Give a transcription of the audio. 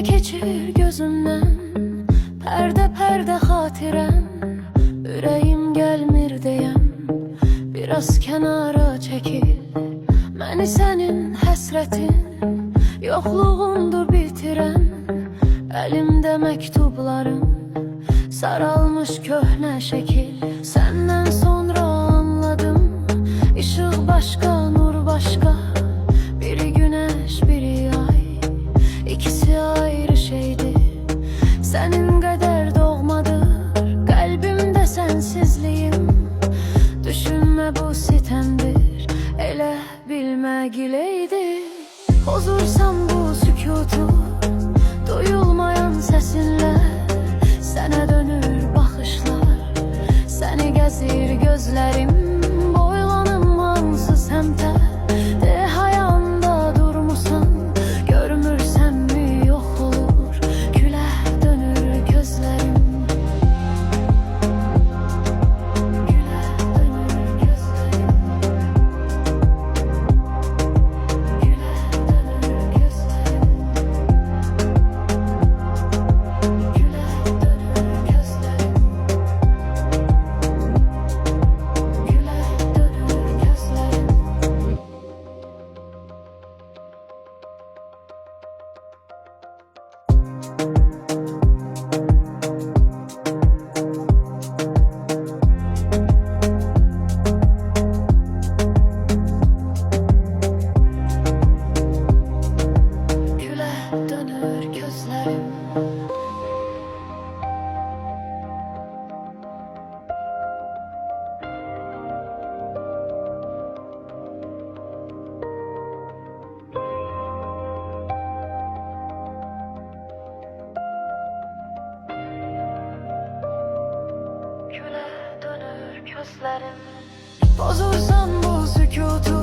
Perde keçir gözümden, perde perde hatirem. Ürəyim gəlmir deyəm, biraz kənara çəkil. Məni sənin həsrətin, yoxluğundur bitirən. Əlimdə məktublarım, saralmış köhnə şəkil. Səndən sonra anladım, işıq başqa, nur başqa. Biri günəş, biri ay, ikisi ayrı şeydir. Sənin qədər doğmadır qəlbimdə sənsizliyim. Düşünmə bu sitəmdir, elə bilmək ileydir. Pozursan bu sükutu, duyulmayan səsinlə. Sənə dönür baxışlar, səni gəzir gözlərim. Boylanım hansı səmtə, de hayanda durmusan. Görmürsənmi yox olur, gülə dönür gözlərim. Gülə dönür gözlərim. Gülə dönür gözlərim. Gülə dönür gözlərim. Gülə dönür gözlərim. Gülə dönür gözlərim. Gülə dönür gözlərim. Pozursan bu sükutu,